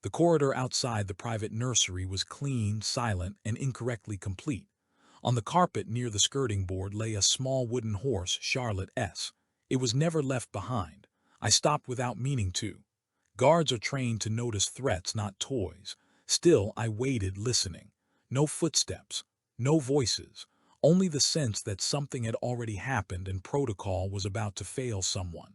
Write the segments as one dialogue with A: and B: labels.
A: The corridor outside the private nursery was clean, silent, and incorrectly complete. On the carpet near the skirting board lay a small wooden horse, Charlotte S. It was never left behind. I stopped without meaning to. Guards are trained to notice threats, not toys. Still, I waited, listening. No footsteps, no voices, only the sense that something had already happened and protocol was about to fail someone.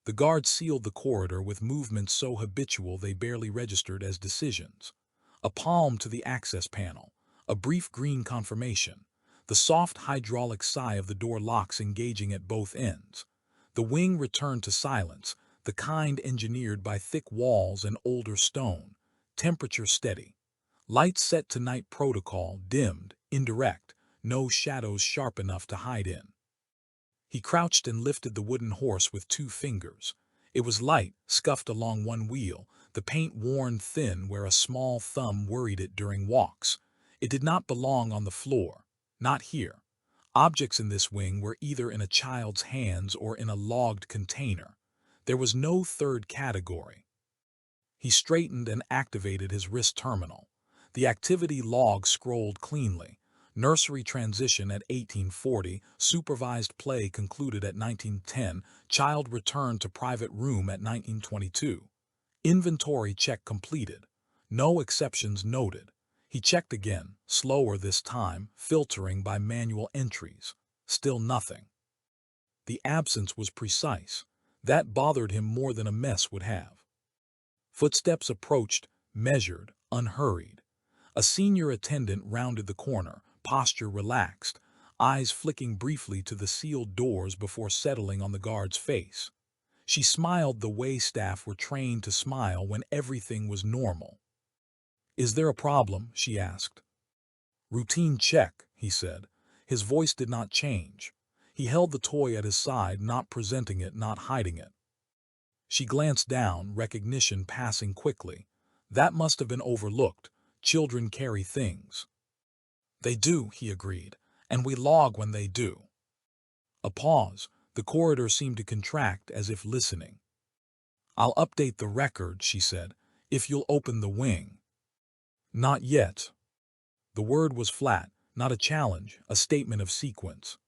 A: The guards sealed the corridor with movements so habitual they barely registered as decisions. A palm to the access panel, a brief green confirmation, the soft hydraulic sigh of the door locks engaging at both ends. The wing returned to silence, the kind engineered by thick walls and older stone, temperature steady. Lights set to night protocol, dimmed, indirect, no shadows sharp enough to hide in. He crouched and lifted the wooden horse with 2 fingers. It was light, scuffed along one wheel, the paint worn thin where a small thumb worried it during walks. It did not belong on the floor. Not here. Objects in this wing were either in a child's hands or in a logged container. There was no third category. He straightened and activated his wrist terminal. The activity log scrolled cleanly. Nursery transition at 1840, supervised play concluded at 1910, child returned to private room at 1922. Inventory check completed. No exceptions noted. He checked again, slower this time, filtering by manual entries. Still nothing. The absence was precise. That bothered him more than a mess would have. Footsteps approached, measured, unhurried. A senior attendant rounded the corner, posture relaxed, eyes flicking briefly to the sealed doors before settling on the guard's face. She smiled the way staff were trained to smile when everything was normal. "Is there a problem?" she asked. "Routine check," he said. His voice did not change. He held the toy at his side, not presenting it, not hiding it. She glanced down, recognition passing quickly. That must have been overlooked. Children carry things. "They do," he agreed, "and we log when they do." A pause. The corridor seemed to contract as if listening. "I'll update the record," she said, "if you'll open the wing." "Not yet." The word was flat, not a challenge, a statement of sequence.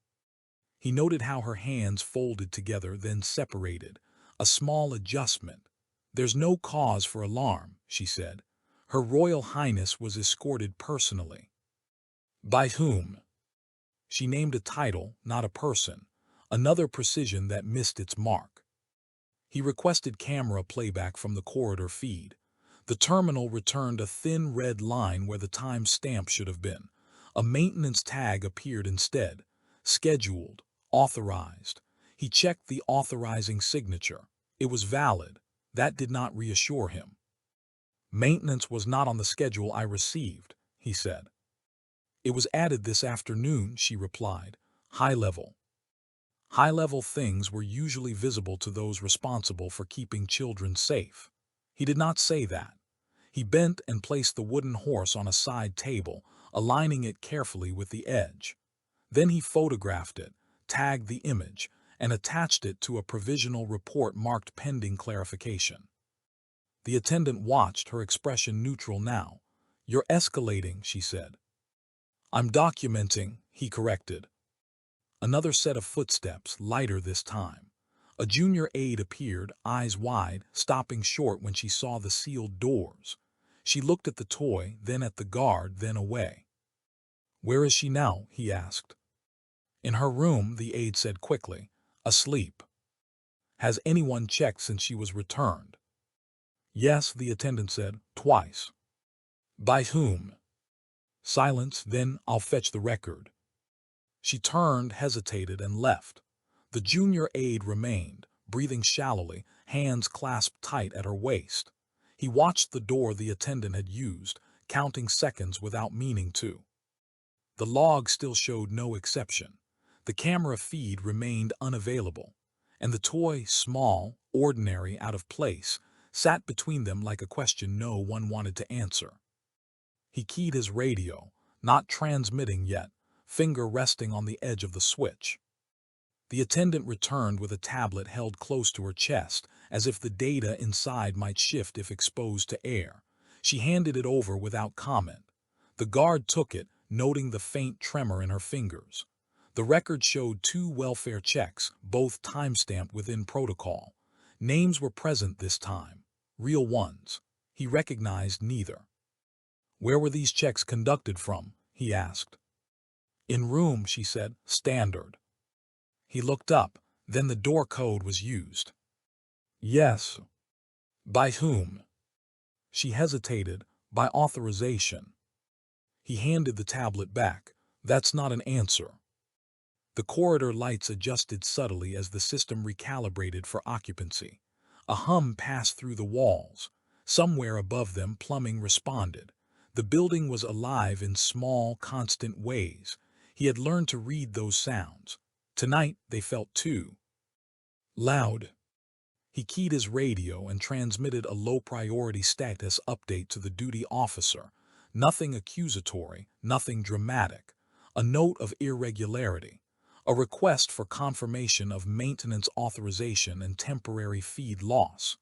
A: He noted how her hands folded together, then separated. A small adjustment. "There's no cause for alarm," she said. "Her Royal Highness was escorted personally." "By whom?" She named a title, not a person. Another precision that missed its mark. He requested camera playback from the corridor feed. The terminal returned a thin red line where the time stamp should have been. A maintenance tag appeared instead. Scheduled. Authorized. He checked the authorizing signature. It was valid. That did not reassure him. "Maintenance was not on the schedule I received," he said. "It was added this afternoon," she replied. "High level." High-level things were usually visible to those responsible for keeping children safe. He did not say that. He bent and placed the wooden horse on a side table, aligning it carefully with the edge. Then he photographed it, tagged the image, and attached it to a provisional report marked pending clarification. The attendant watched, her expression neutral now. "You're escalating," she said. "I'm documenting," he corrected. Another set of footsteps, lighter this time. A junior aide appeared, eyes wide, stopping short when she saw the sealed doors. She looked at the toy, then at the guard, then away. "Where is she now?" he asked. "In her room," the aide said quickly. "Asleep." "Has anyone checked since she was returned?" "Yes," the attendant said, "twice." "By whom?" Silence, then "I'll fetch the record." She turned, hesitated, and left. The junior aide remained, breathing shallowly, hands clasped tight at her waist. He watched the door the attendant had used, counting seconds without meaning to. The log still showed no exception. The camera feed remained unavailable. And the toy, small, ordinary, out of place, sat between them like a question no one wanted to answer. He keyed his radio, not transmitting yet, finger resting on the edge of the switch. The attendant returned with a tablet held close to her chest, as if the data inside might shift if exposed to air. She handed it over without comment. The guard took it, noting the faint tremor in her fingers. The record showed 2 welfare checks, both time-stamped within protocol. Names were present this time. Real ones. He recognized neither. "Where were these checks conducted from?" he asked. "In room," she said. "Standard." He looked up. Then the door code was used. "Yes." "By whom?" She hesitated. "By authorization." He handed the tablet back. "That's not an answer." The corridor lights adjusted subtly as the system recalibrated for occupancy. A hum passed through the walls. Somewhere above them, plumbing responded. The building was alive in small, constant ways. He had learned to read those sounds. Tonight, they felt too loud. He keyed his radio and transmitted a low-priority status update to the duty officer. Nothing accusatory, nothing dramatic. A note of irregularity. A request for confirmation of maintenance authorization and temporary feed loss.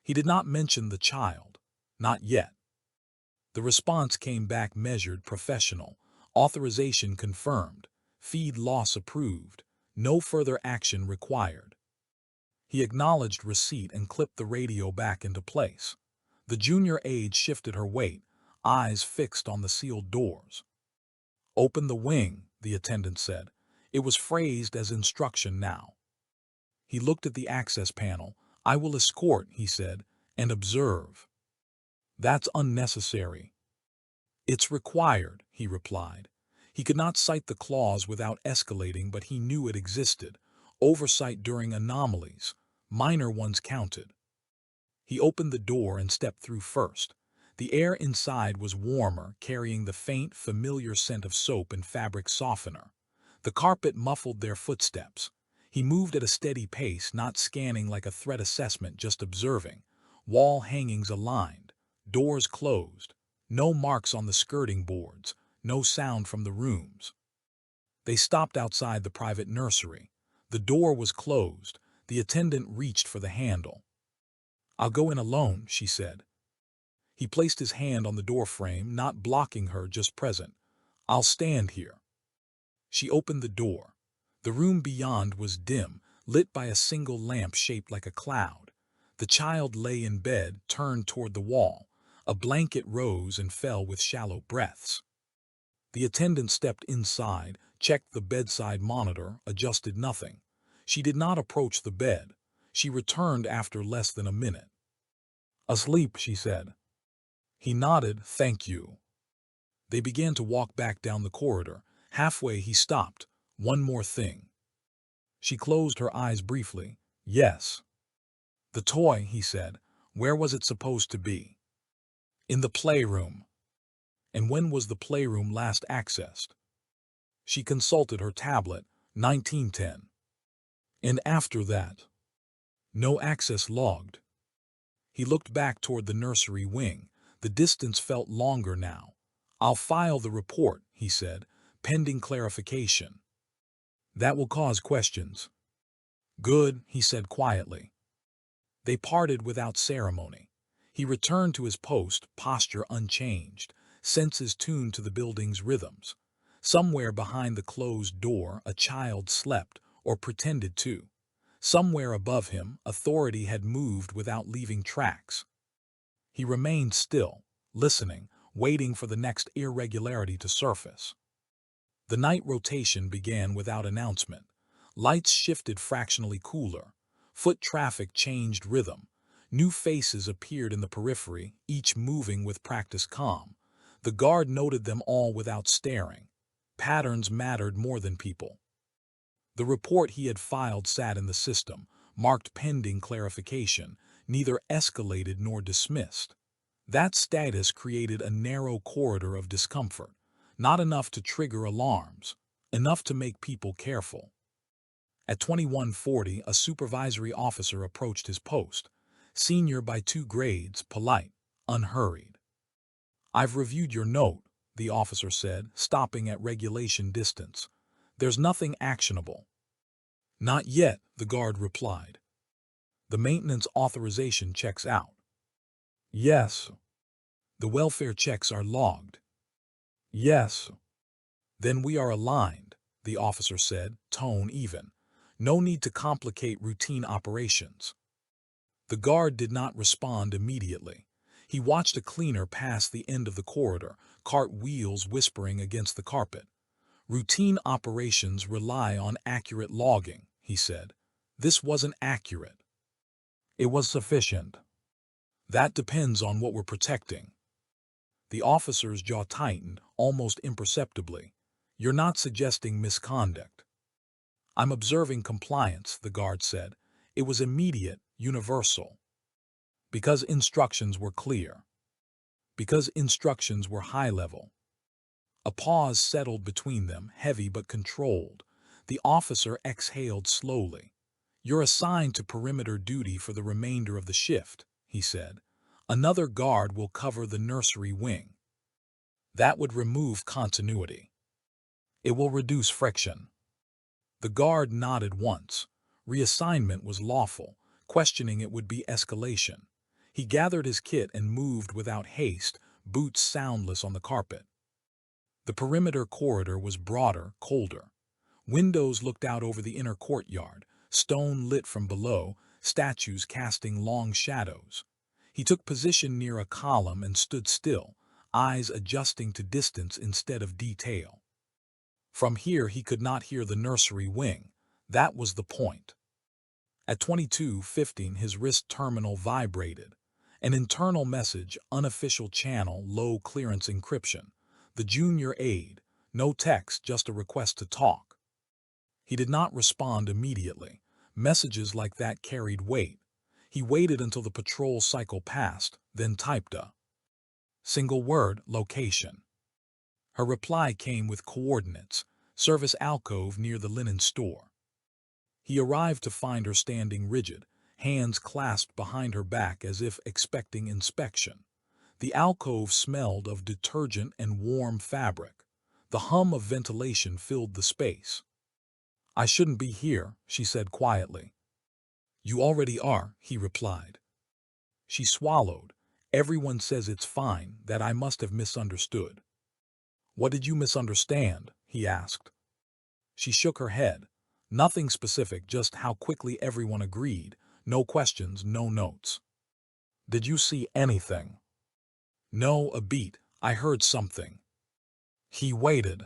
A: He did not mention the child. Not yet. The response came back measured, professional. Authorization confirmed. Feed loss approved. No further action required. He acknowledged receipt and clipped the radio back into place. The junior aide shifted her weight, eyes fixed on the sealed doors. "Open the wing," the attendant said. It was phrased as instruction now. He looked at the access panel. "I will escort," he said, "and observe." "That's unnecessary." "It's required," he replied. He could not cite the clause without escalating, but he knew it existed. Oversight during anomalies. Minor ones counted. He opened the door and stepped through first. The air inside was warmer, carrying the faint, familiar scent of soap and fabric softener. The carpet muffled their footsteps. He moved at a steady pace, not scanning like a threat assessment, just observing. Wall hangings aligned. Doors closed. No marks on the skirting boards. No sound from the rooms. They stopped outside the private nursery. The door was closed. The attendant reached for the handle. "I'll go in alone," she said. He placed his hand on the doorframe, not blocking her, just present. "I'll stand here." She opened the door. The room beyond was dim, lit by a single lamp shaped like a cloud. The child lay in bed, turned toward the wall. A blanket rose and fell with shallow breaths. The attendant stepped inside, checked the bedside monitor, adjusted nothing. She did not approach the bed. She returned after less than a minute. "Asleep," she said. He nodded. "Thank you." They began to walk back down the corridor. Halfway he stopped. "One more thing." She closed her eyes briefly. "Yes." "The toy," he said. "Where was it supposed to be?" "In the playroom." "And when was the playroom last accessed?" She consulted her tablet. 1910. "And after that?" "No access logged." He looked back toward the nursery wing. The distance felt longer now. "I'll file the report," he said, "pending clarification." "That will cause questions." "Good," he said quietly. They parted without ceremony. He returned to his post, posture unchanged, senses tuned to the building's rhythms. Somewhere behind the closed door, a child slept, or pretended to. Somewhere above him, authority had moved without leaving tracks. He remained still, listening, waiting for the next irregularity to surface. The night rotation began without announcement. Lights shifted fractionally cooler. Foot traffic changed rhythm. New faces appeared in the periphery, each moving with practiced calm. The guard noted them all without staring. Patterns mattered more than people. The report he had filed sat in the system, marked pending clarification, neither escalated nor dismissed. That status created a narrow corridor of discomfort, not enough to trigger alarms, enough to make people careful. At 2140, a supervisory officer approached his post, senior by 2 grades, polite, unhurried. "I've reviewed your note," the officer said, stopping at regulation distance. "There's nothing actionable." Not yet, the guard replied. The maintenance authorization checks out. Yes. The welfare checks are logged. Yes. Then we are aligned, the officer said, tone even. No need to complicate routine operations. The guard did not respond immediately. He watched a cleaner pass the end of the corridor, cart wheels whispering against the carpet. Routine operations rely on accurate logging, he said. This wasn't accurate. It was sufficient. That depends on what we're protecting. The officer's jaw tightened, almost imperceptibly. You're not suggesting misconduct. I'm observing compliance, the guard said. It was immediate, universal. Because instructions were clear. Because instructions were high level. A pause settled between them, heavy but controlled. The officer exhaled slowly. You're assigned to perimeter duty for the remainder of the shift, he said. Another guard will cover the nursery wing. That would remove continuity. It will reduce friction. The guard nodded once. Reassignment was lawful. Questioning it would be escalation. He gathered his kit and moved without haste, boots soundless on the carpet. The perimeter corridor was broader, colder. Windows looked out over the inner courtyard, stone lit from below, statues casting long shadows. He took position near a column and stood still, eyes adjusting to distance instead of detail. From here he could not hear the nursery wing. That was the point. At 22:15 his wrist terminal vibrated. An internal message, unofficial channel, low clearance encryption. The junior aide, no text, just a request to talk. He did not respond immediately. Messages like that carried weight. He waited until the patrol cycle passed, then typed a single word, location. Her reply came with coordinates, service alcove near the linen store. He arrived to find her standing rigid, hands clasped behind her back as if expecting inspection. The alcove smelled of detergent and warm fabric. The hum of ventilation filled the space. I shouldn't be here, she said quietly. You already are, he replied. She swallowed. Everyone says it's fine, that I must have misunderstood. What did you misunderstand? He asked. She shook her head. Nothing specific, just how quickly everyone agreed. No questions, no notes. Did you see anything? No, a beat. I heard something. He waited.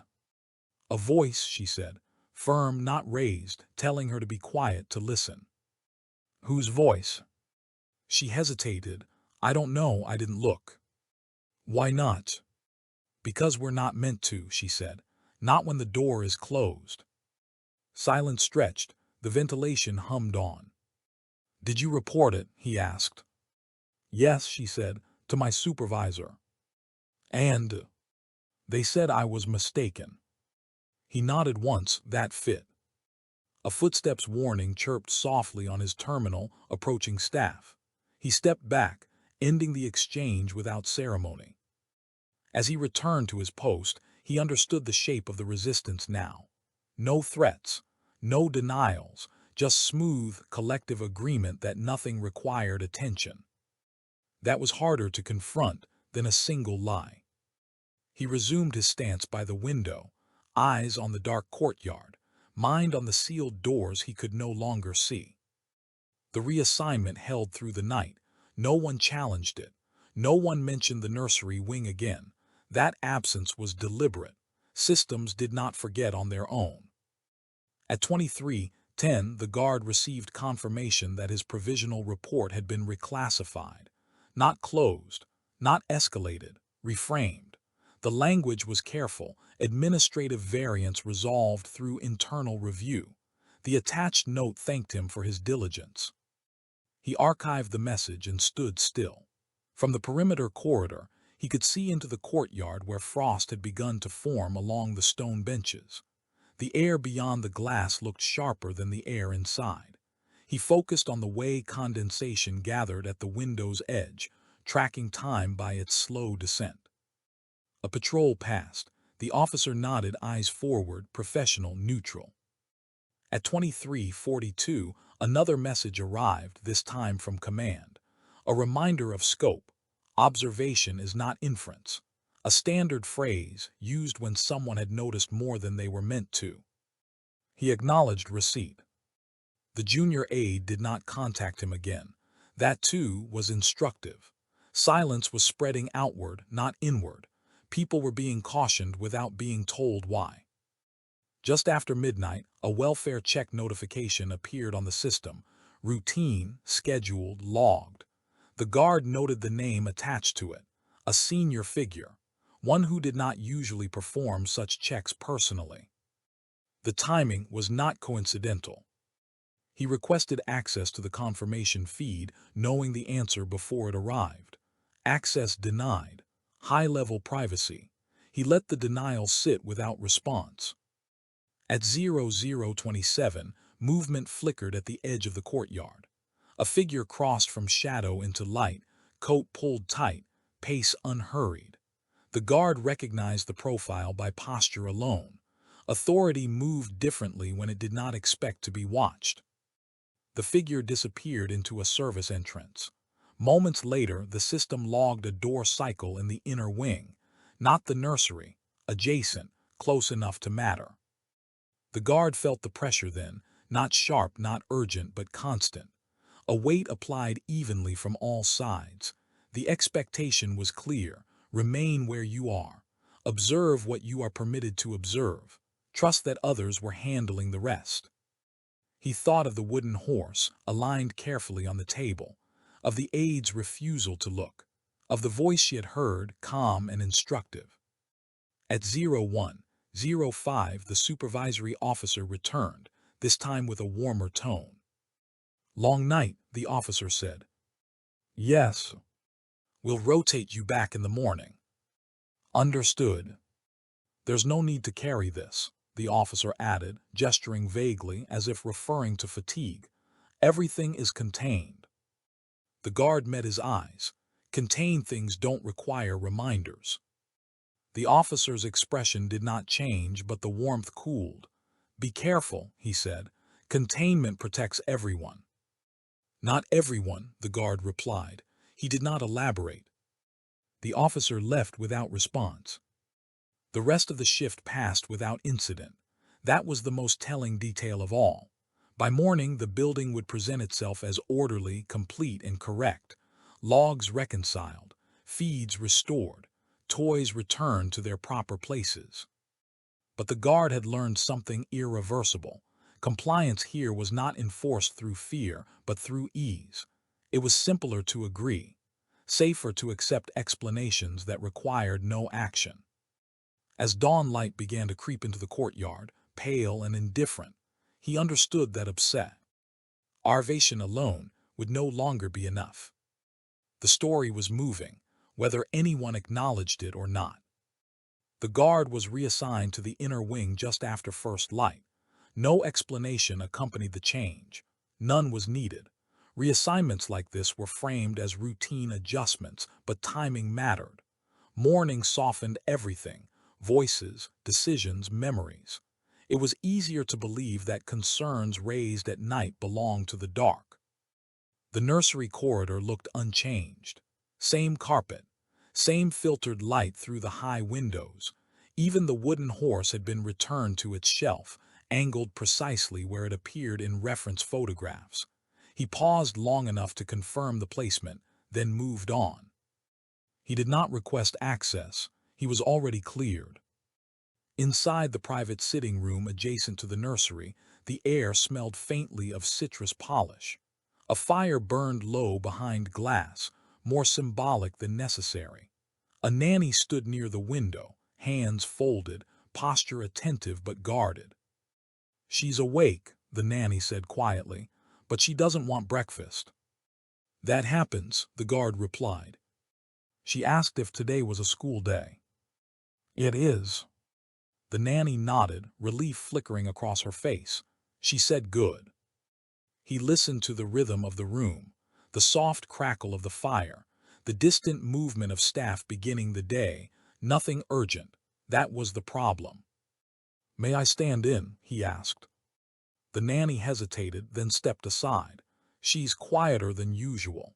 A: A voice, she said, firm, not raised, telling her to be quiet, to listen. Whose voice? She hesitated. I don't know, I didn't look. Why not? Because we're not meant to, she said. Not when the door is closed. Silence stretched. The ventilation hummed on. Did you report it? He asked. Yes, she said, to my supervisor. And they said I was mistaken. He nodded once, that fit. A footsteps warning chirped softly on his terminal, approaching staff. He stepped back, ending the exchange without ceremony. As he returned to his post, he understood the shape of the resistance now. No threats, no denials, just smooth, collective agreement that nothing required attention. That was harder to confront than a single lie. He resumed his stance by the window, eyes on the dark courtyard, mind on the sealed doors he could no longer see. The reassignment held through the night. No one challenged it. No one mentioned the nursery wing again. That absence was deliberate. Systems did not forget on their own. At 23:10, the guard received confirmation that his provisional report had been reclassified. Not closed, not escalated, reframed. The language was careful, administrative variance resolved through internal review. The attached note thanked him for his diligence. He archived the message and stood still. From the perimeter corridor, he could see into the courtyard where frost had begun to form along the stone benches. The air beyond the glass looked sharper than the air inside. He focused on the way condensation gathered at the window's edge, tracking time by its slow descent. A patrol passed. The officer nodded, eyes forward, professional, neutral. At 23:42, another message arrived, this time from command. A reminder of scope. Observation is not inference. A standard phrase used when someone had noticed more than they were meant to. He acknowledged receipt. The junior aide did not contact him again. That, too, was instructive. Silence was spreading outward, not inward. People were being cautioned without being told why. Just after midnight, a welfare check notification appeared on the system. Routine, scheduled, logged. The guard noted the name attached to it. A senior figure. One who did not usually perform such checks personally. The timing was not coincidental. He requested access to the confirmation feed, knowing the answer before it arrived. Access denied. High-level privacy. He let the denial sit without response. At 0027, movement flickered at the edge of the courtyard. A figure crossed from shadow into light, coat pulled tight, pace unhurried. The guard recognized the profile by posture alone. Authority moved differently when it did not expect to be watched. The figure disappeared into a service entrance. Moments later, the system logged a door cycle in the inner wing. Not the nursery, adjacent, close enough to matter. The guard felt the pressure then, not sharp, not urgent, but constant. A weight applied evenly from all sides. The expectation was clear. Remain where you are. Observe what you are permitted to observe. Trust that others were handling the rest. He thought of the wooden horse, aligned carefully on the table, of the aide's refusal to look, of the voice she had heard, calm and instructive. At 01:05, the supervisory officer returned, this time with a warmer tone. "Long night," the officer said. "Yes. We'll rotate you back in the morning." "Understood." "There's no need to carry this," the officer added, gesturing vaguely as if referring to fatigue. "Everything is contained." The guard met his eyes. Contained things don't require reminders. The officer's expression did not change, but the warmth cooled. "Be careful," he said. "Containment protects everyone." "Not everyone," the guard replied. He did not elaborate. The officer left without response. The rest of the shift passed without incident. That was the most telling detail of all. By morning, the building would present itself as orderly, complete, and correct. Logs reconciled, feeds restored, toys returned to their proper places. But the guard had learned something irreversible. Compliance here was not enforced through fear, but through ease. It was simpler to agree, safer to accept explanations that required no action. As dawn light began to creep into the courtyard, pale and indifferent, he understood that observation alone would no longer be enough. The story was moving, whether anyone acknowledged it or not. The guard was reassigned to the inner wing just after first light. No explanation accompanied the change. None was needed. Reassignments like this were framed as routine adjustments, but timing mattered. Morning softened everything: voices, decisions, memories. It was easier to believe that concerns raised at night belonged to the dark. The nursery corridor looked unchanged. Same carpet, same filtered light through the high windows. Even the wooden horse had been returned to its shelf, angled precisely where it appeared in reference photographs. He paused long enough to confirm the placement, then moved on. He did not request access. He was already cleared. Inside the private sitting room adjacent to the nursery, the air smelled faintly of citrus polish. A fire burned low behind glass, more symbolic than necessary. A nanny stood near the window, hands folded, posture attentive but guarded. "She's awake," the nanny said quietly, "but she doesn't want breakfast." "That happens," the guard replied. She asked if today was a school day. "It is." The nanny nodded, relief flickering across her face. She said good. He listened to the rhythm of the room, the soft crackle of the fire, the distant movement of staff beginning the day. Nothing urgent. That was the problem. "May I stand in?" he asked. The nanny hesitated, then stepped aside. She's quieter than usual.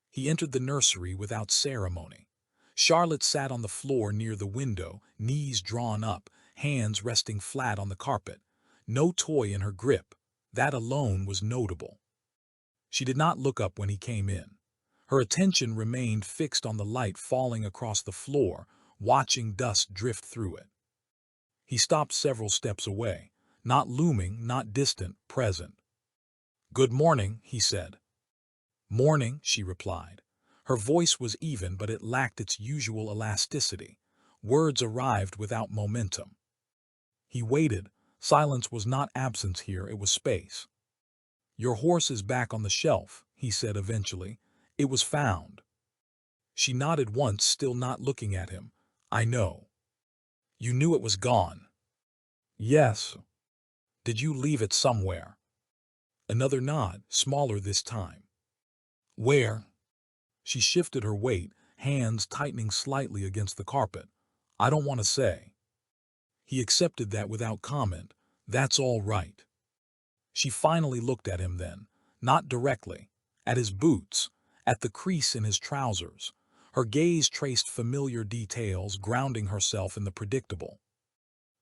A: He entered the nursery without ceremony. Charlotte sat on the floor near the window, knees drawn up, hands resting flat on the carpet. No toy in her grip. That alone was notable. She did not look up when he came in. Her attention remained fixed on the light falling across the floor, watching dust drift through it. He stopped several steps away, not looming, not distant, present. "Good morning," he said. "Morning," she replied. Her voice was even, but it lacked its usual elasticity. Words arrived without momentum. He waited. Silence was not absence here, it was space. "Your horse is back on the shelf," he said eventually. "It was found." She nodded once, still not looking at him. "I know." "You knew it was gone?" "Yes." "Did you leave it somewhere?" Another nod, smaller this time. "Where?" She shifted her weight, hands tightening slightly against the carpet. "I don't want to say." He accepted that without comment. "That's all right." She finally looked at him then, not directly, at his boots, at the crease in his trousers. Her gaze traced familiar details, grounding herself in the predictable.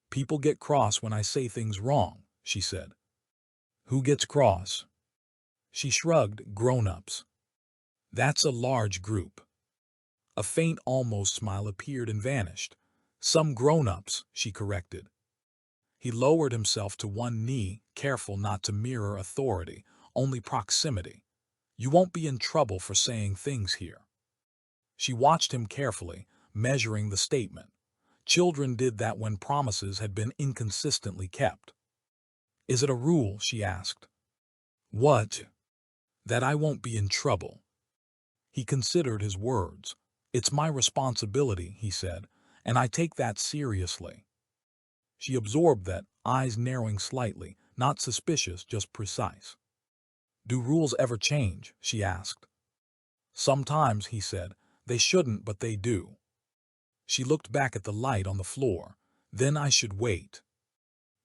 A: "People get cross when I say things wrong," she said. "Who gets cross?" She shrugged. "Grown-ups." "That's a large group." A faint, almost smile appeared and vanished. "Some grown-ups," she corrected. He lowered himself to one knee, careful not to mirror authority, only proximity. "You won't be in trouble for saying things here." She watched him carefully, measuring the statement. Children did that when promises had been inconsistently kept. "Is it a rule?" she asked. "What?" "That I won't be in trouble." He considered his words. "It's my responsibility," he said, "and I take that seriously." She absorbed that, eyes narrowing slightly, not suspicious, just precise. "Do rules ever change?" she asked. "Sometimes," he said. "They shouldn't, but they do." She looked back at the light on the floor. "Then I should wait."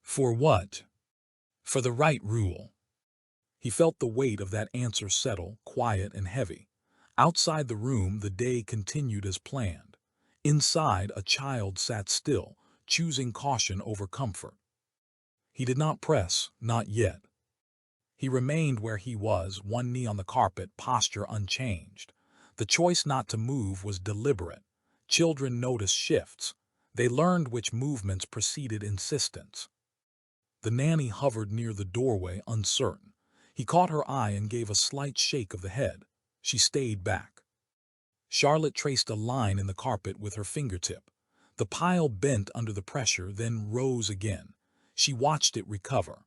A: "For what?" "For the right rule." He felt the weight of that answer settle, quiet and heavy. Outside the room, the day continued as planned. Inside, a child sat still, choosing caution over comfort. He did not press, not yet. He remained where he was, one knee on the carpet, posture unchanged. The choice not to move was deliberate. Children noticed shifts. They learned which movements preceded insistence. The nanny hovered near the doorway, uncertain. He caught her eye and gave a slight shake of the head. She stayed back. Charlotte traced a line in the carpet with her fingertip. The pile bent under the pressure, then rose again. She watched it recover.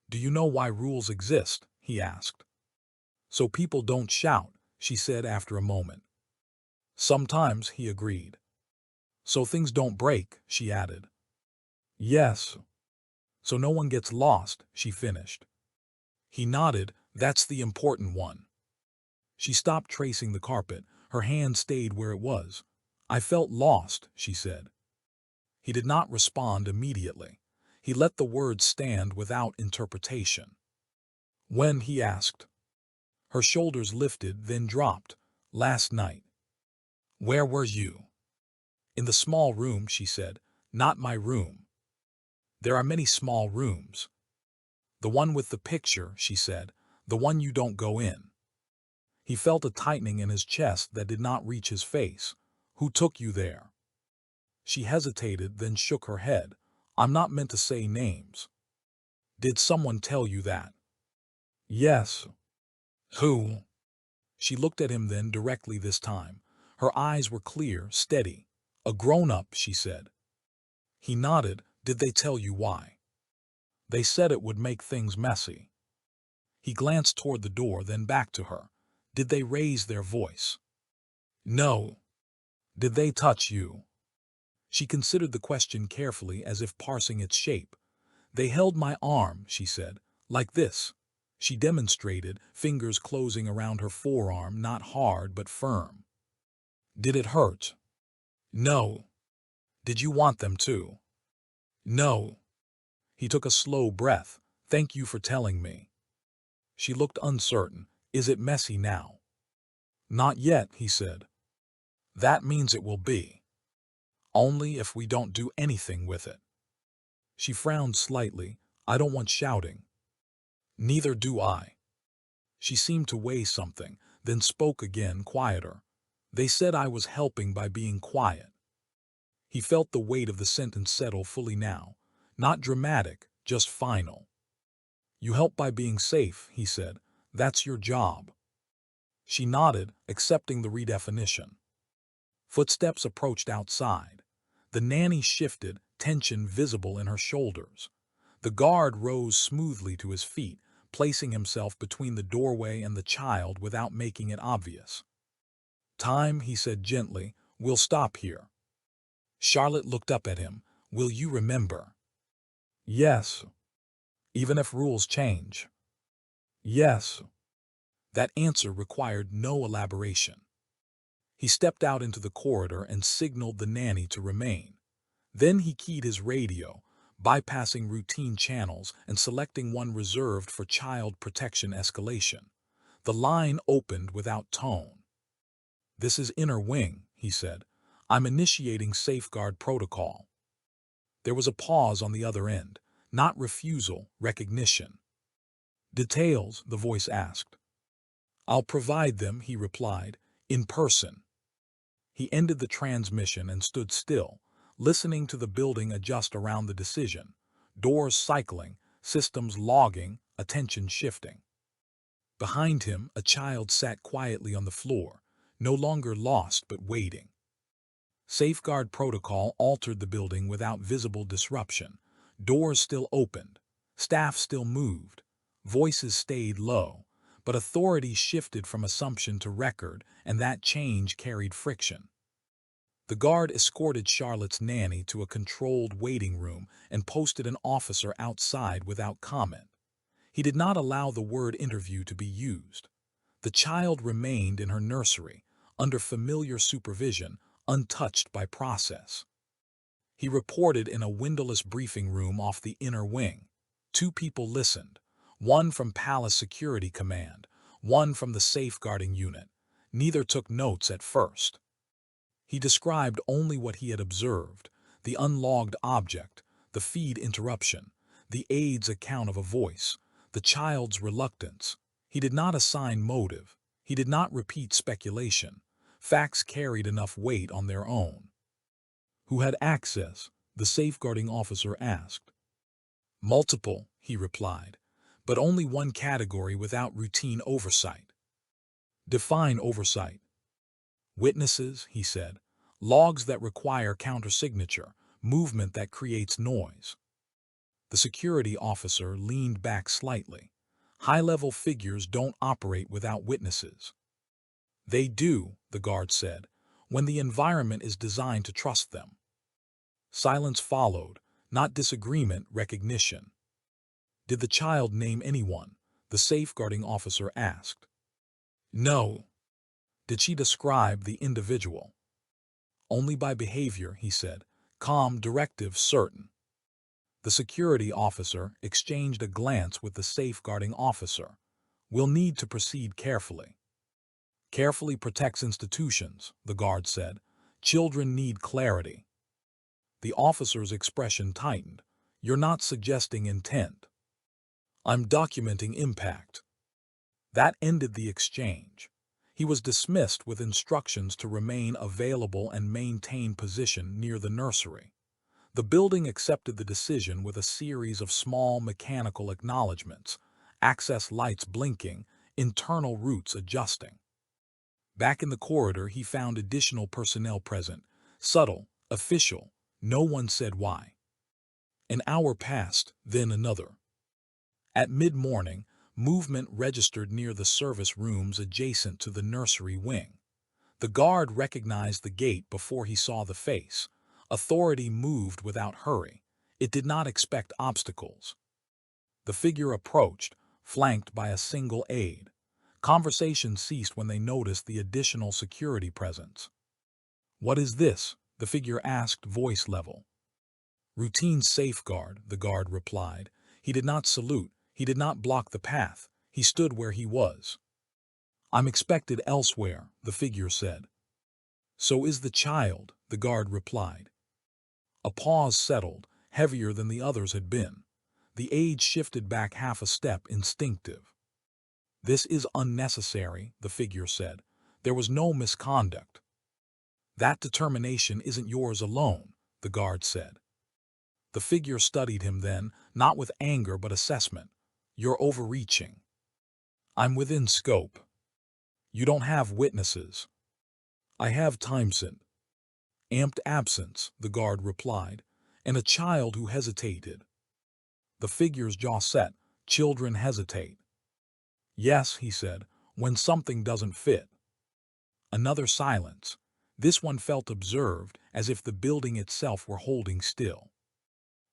A: "Do you know why rules exist?" he asked. "So people don't shout," she said after a moment. "Sometimes," he agreed. "So things don't break," she added. "Yes." "So no one gets lost," she finished. He nodded. "That's the important one." She stopped tracing the carpet. Her hand stayed where it was. "I felt lost," she said. He did not respond immediately. He let the words stand without interpretation. "When?" he asked. Her shoulders lifted, then dropped. "Last night." "Where were you?" "In the small room," she said. "Not my room." "There are many small rooms." "The one with the picture," she said. "The one you don't go in." He felt a tightening in his chest that did not reach his face. "Who took you there?" She hesitated, then shook her head. "I'm not meant to say names." "Did someone tell you that?" "Yes." "Who?" She looked at him then, directly this time. Her eyes were clear, steady. "A grown-up," she said. He nodded. "Did they tell you why?" "They said it would make things messy." He glanced toward the door, then back to her. "Did they raise their voice?" "No." "Did they touch you?" She considered the question carefully, as if parsing its shape. "They held my arm," she said. "Like this." She demonstrated, fingers closing around her forearm, not hard but firm. "Did it hurt?" "No." "Did you want them to?" "No." He took a slow breath. Thank you for telling me. She looked uncertain. Is it messy now? Not yet, he said. That means it will be. Only if we don't do anything with it. She frowned slightly. I don't want shouting. Neither do I. She seemed to weigh something, then spoke again, quieter. They said I was helping by being quiet. He felt the weight of the sentence settle fully now. Not dramatic, just final. You help by being safe, he said. That's your job. She nodded, accepting the redefinition. Footsteps approached outside. The nanny shifted, tension visible in her shoulders. The guard rose smoothly to his feet, placing himself between the doorway and the child without making it obvious. Time, he said gently, we'll stop here. Charlotte looked up at him. Will you remember? Yes. Even if rules change. Yes. That answer required no elaboration. He stepped out into the corridor and signaled the nanny to remain. Then he keyed his radio, bypassing routine channels and selecting one reserved for child protection escalation. The line opened without tone. This is inner wing, he said. I'm initiating safeguard protocol. There was a pause on the other end. Not refusal, recognition. Details, the voice asked. I'll provide them, he replied, in person. He ended the transmission and stood still, listening to the building adjust around the decision. Doors cycling, systems logging, attention shifting. Behind him, a child sat quietly on the floor, no longer lost but waiting. Safeguard protocol altered the building without visible disruption. Doors still opened. Staff still moved. Voices stayed low. But authority shifted from assumption to record, and that change carried friction. The guard escorted Charlotte's nanny to a controlled waiting room and posted an officer outside without comment. He did not allow the word interview to be used. The child remained in her nursery, under familiar supervision, untouched by process. He reported in a windowless briefing room off the inner wing. 2 people listened, one from Palace Security Command, one from the safeguarding unit. Neither took notes at first. He described only what he had observed, the unlogged object, the feed interruption, the aide's account of a voice, the child's reluctance. He did not assign motive. He did not repeat speculation. Facts carried enough weight on their own. Who had access? The safeguarding officer asked. Multiple, he replied, but only one category without routine oversight. Define oversight. Witnesses, he said, logs that require countersignature, movement that creates noise. The security officer leaned back slightly. High-level figures don't operate without witnesses. They do, the guard said, when the environment is designed to trust them. Silence followed, not disagreement, recognition. Did the child name anyone? The safeguarding officer asked. No. Did she describe the individual? Only by behavior, he said. Calm, directive, certain. The security officer exchanged a glance with the safeguarding officer. We'll need to proceed carefully. Carefully protects institutions, the guard said. Children need clarity. The officer's expression tightened. You're not suggesting intent. I'm documenting impact. That ended the exchange. He was dismissed with instructions to remain available and maintain position near the nursery. The building accepted the decision with a series of small mechanical acknowledgments, access lights blinking, internal routes adjusting. Back in the corridor, he found additional personnel present, subtle, official. No one said why. An hour passed, then another. At mid-morning, movement registered near the service rooms adjacent to the nursery wing. The guard recognized the gate before he saw the face. Authority moved without hurry. It did not expect obstacles. The figure approached, flanked by a single aide. Conversation ceased when they noticed the additional security presence. What is this? The figure asked, voice level. Routine safeguard, the guard replied. He did not salute. He did not block the path. He stood where he was. "I'm expected elsewhere," the figure said. "So is the child," the guard replied. A pause settled, heavier than the others had been. The aide shifted back half a step, instinctive. "This is unnecessary," the figure said. "There was no misconduct." "That determination isn't yours alone," the guard said. The figure studied him then, not with anger but assessment. "You're overreaching." "I'm within scope." "You don't have witnesses." "I have timestamp. Amped absence," the guard replied, "and a child who hesitated." The figure's jaw set. "Children hesitate." "Yes," he said, "when something doesn't fit." Another silence. This one felt observed, as if the building itself were holding still.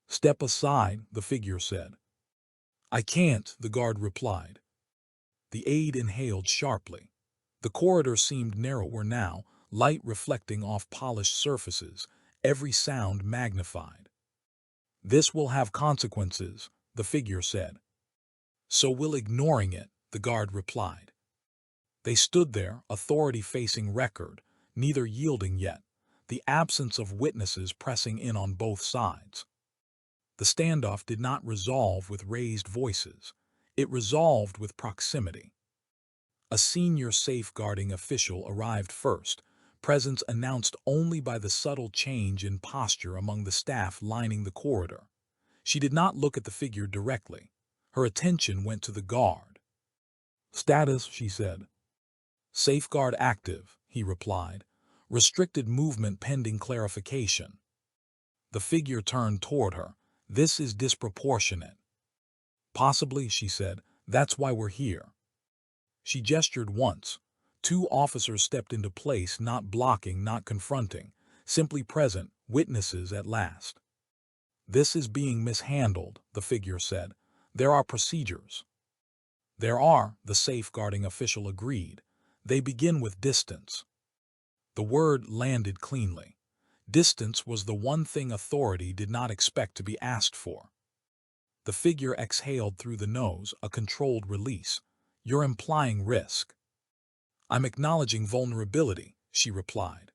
A: "Step aside," the figure said. "I can't," the guard replied. The aide inhaled sharply. The corridor seemed narrower now, light reflecting off polished surfaces, every sound magnified. "This will have consequences," the figure said. "So will ignoring it," the guard replied. They stood there, authority facing record, neither yielding yet, the absence of witnesses pressing in on both sides. The standoff did not resolve with raised voices. It resolved with proximity. A senior safeguarding official arrived first, presence announced only by the subtle change in posture among the staff lining the corridor. She did not look at the figure directly. Her attention went to the guard. "Status," she said. "Safeguard active," he replied. "Restricted movement pending clarification." The figure turned toward her. "This is disproportionate." "Possibly," she said. "That's why we're here." She gestured once. Two officers stepped into place, not blocking, not confronting, simply present, witnesses at last. "This is being mishandled," the figure said. "There are procedures." "There are," the safeguarding official agreed. "They begin with distance." The word landed cleanly. Distance was the one thing authority did not expect to be asked for. The figure exhaled through the nose, a controlled release. "You're implying risk." "I'm acknowledging vulnerability," she replied.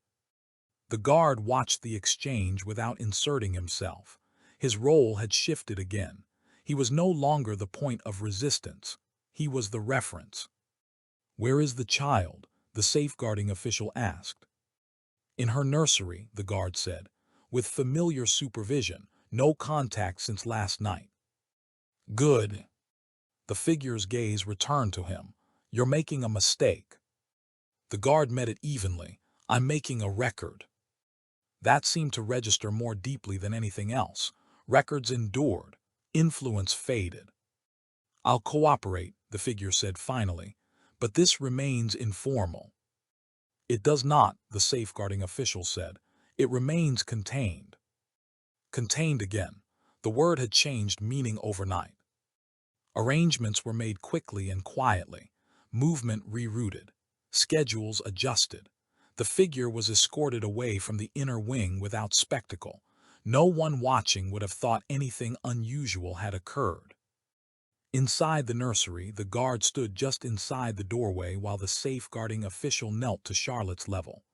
A: The guard watched the exchange without inserting himself. His role had shifted again. He was no longer the point of resistance. He was the reference. "Where is the child?" the safeguarding official asked. "In her nursery," the guard said, "with familiar supervision, no contact since last night." "Good." The figure's gaze returned to him. "You're making a mistake." The guard met it evenly. "I'm making a record." That seemed to register more deeply than anything else. Records endured. Influence faded. "I'll cooperate," the figure said finally, "but this remains informal." "It does not," the safeguarding official said. "It remains contained." Contained again. The word had changed meaning overnight. Arrangements were made quickly and quietly. Movement rerouted. Schedules adjusted. The figure was escorted away from the inner wing without spectacle. No one watching would have thought anything unusual had occurred. Inside the nursery, the guard stood just inside the doorway while the safeguarding official knelt to Charlotte's level.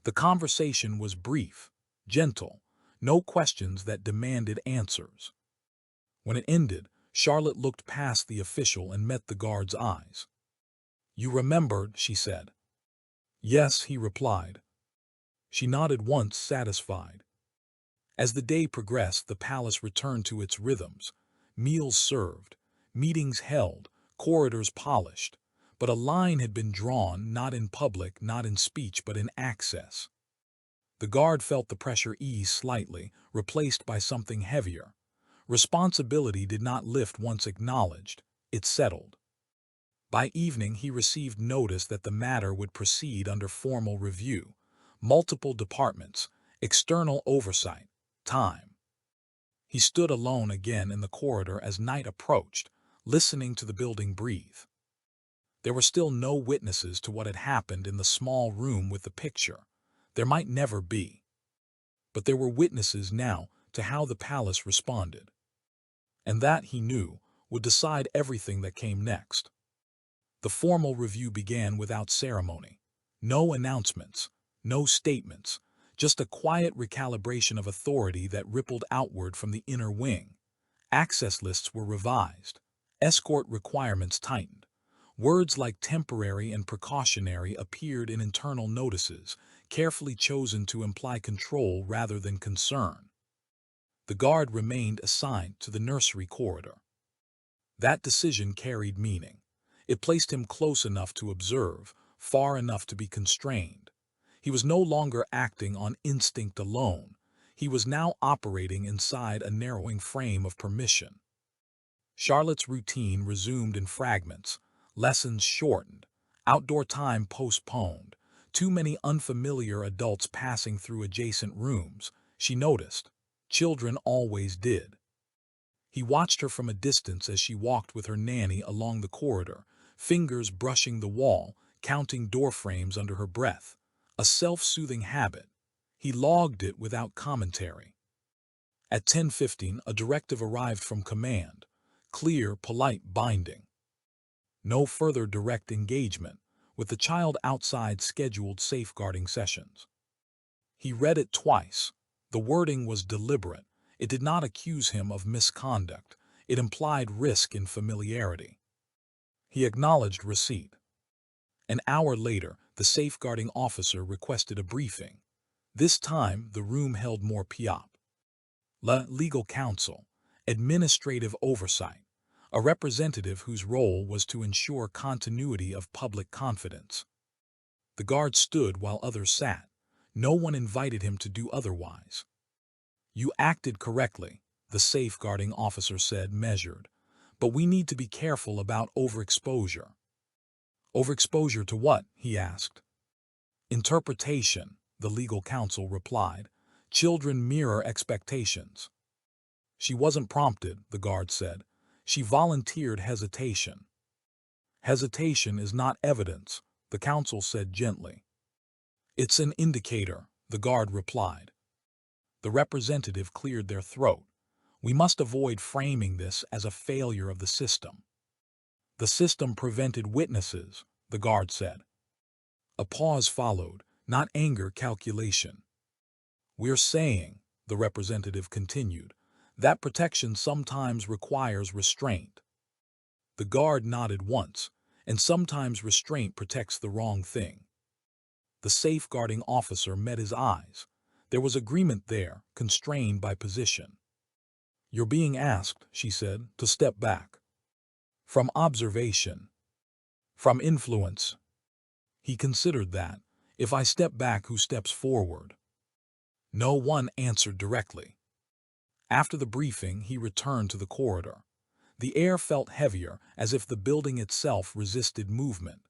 A: The conversation was brief, gentle, no questions that demanded answers. When it ended, Charlotte looked past the official and met the guard's eyes. "You remembered," she said. "Yes," he replied. She nodded once, satisfied. As the day progressed, the palace returned to its rhythms. Meals served, meetings held, corridors polished. But a line had been drawn, not in public, not in speech, but in access. The guard felt the pressure ease slightly, replaced by something heavier. Responsibility did not lift once acknowledged. It settled. By evening, he received notice that the matter would proceed under formal review. Multiple departments, external oversight, time. He stood alone again in the corridor as night approached, listening to the building breathe. There were still no witnesses to what had happened in the small room with the picture. There might never be. But there were witnesses now to how the palace responded. And that, he knew, would decide everything that came next. The formal review began without ceremony. No announcements, no statements, just a quiet recalibration of authority that rippled outward from the inner wing. Access lists were revised. Escort requirements tightened. Words like temporary and precautionary appeared in internal notices, carefully chosen to imply control rather than concern. The guard remained assigned to the nursery corridor. That decision carried meaning. It placed him close enough to observe, far enough to be constrained. He was no longer acting on instinct alone. He was now operating inside a narrowing frame of permission. Charlotte's routine resumed in fragments, lessons shortened, outdoor time postponed, too many unfamiliar adults passing through adjacent rooms. She noticed. Children always did. He watched her from a distance as she walked with her nanny along the corridor, fingers brushing the wall, counting doorframes under her breath. A self-soothing habit. He logged it without commentary. At 10:15, a directive arrived from command. Clear, polite binding. No further direct engagement, with the child outside scheduled safeguarding sessions. He read it twice. The wording was deliberate. It did not accuse him of misconduct. It implied risk in familiarity. He acknowledged receipt. An hour later, the safeguarding officer requested a briefing. This time, the room held more piop. Legal counsel, administrative oversight, a representative whose role was to ensure continuity of public confidence. The guard stood while others sat. No one invited him to do otherwise. "You acted correctly," the safeguarding officer said, measured. "But we need to be careful about overexposure." "Overexposure to what?" he asked. "Interpretation," the legal counsel replied. "Children mirror expectations." She wasn't prompted, the guard said. She volunteered hesitation. "Hesitation is not evidence," the counsel said gently. "It's an indicator," the guard replied. The representative cleared their throat. "We must avoid framing this as a failure of the system." "The system prevented witnesses," the guard said. A pause followed, not anger, calculation. "We're saying," the representative continued, "that protection sometimes requires restraint." The guard nodded once, and sometimes restraint protects the wrong thing. The safeguarding officer met his eyes. There was agreement there, constrained by position. "You're being asked," she said, "to step back. From observation. From influence." He considered that. "If I step back, who steps forward?" No one answered directly. After the briefing, he returned to the corridor. The air felt heavier, as if the building itself resisted movement.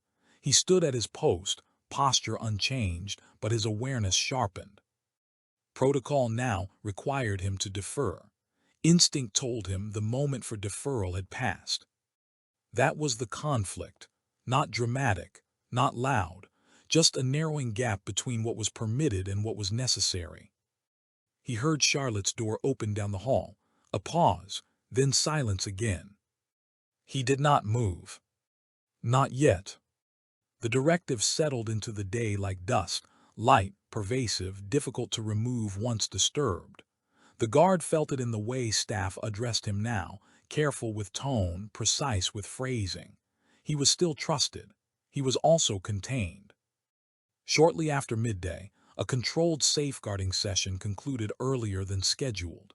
A: He stood at his post, posture unchanged, but his awareness sharpened. Protocol now required him to defer. Instinct told him the moment for deferral had passed. That was the conflict. Not dramatic, not loud, just a narrowing gap between what was permitted and what was necessary. He heard Charlotte's door open down the hall. A pause, then silence again. He did not move. Not yet. The directive settled into the day like dust, light, pervasive, difficult to remove once disturbed. The guard felt it in the way staff addressed him now, careful with tone, precise with phrasing. He was still trusted. He was also contained. Shortly after midday, a controlled safeguarding session concluded earlier than scheduled.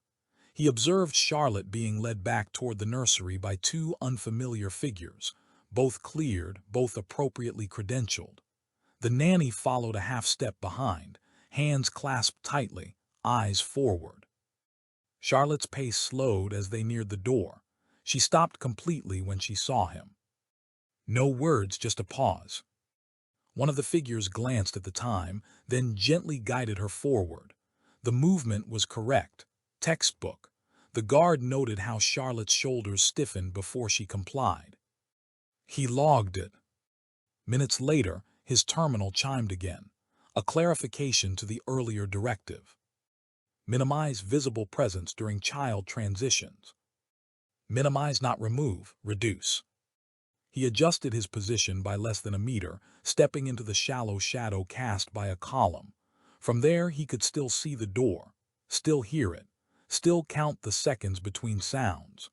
A: He observed Charlotte being led back toward the nursery by two unfamiliar figures, both cleared, both appropriately credentialed. The nanny followed a half-step behind, hands clasped tightly, eyes forward. Charlotte's pace slowed as they neared the door. She stopped completely when she saw him. No words, just a pause. One of the figures glanced at the time, then gently guided her forward. The movement was correct, textbook. The guard noted how Charlotte's shoulders stiffened before she complied. He logged it. Minutes later, his terminal chimed again, a clarification to the earlier directive. Minimize visible presence during child transitions. Minimize, not remove, reduce. He adjusted his position by less than a meter, stepping into the shallow shadow cast by a column. From there he could still see the door, still hear it, still count the seconds between sounds.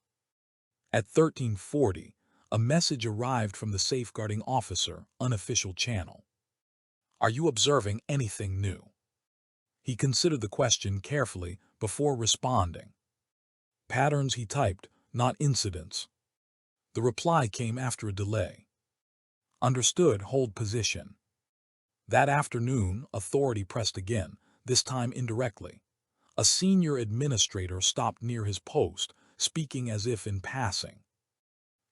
A: At 13:40, a message arrived from the safeguarding officer, unofficial channel. Are you observing anything new? He considered the question carefully before responding. Patterns, he typed, not incidents. The reply came after a delay. Understood, hold position. That afternoon, authority pressed again, this time indirectly. A senior administrator stopped near his post, speaking as if in passing.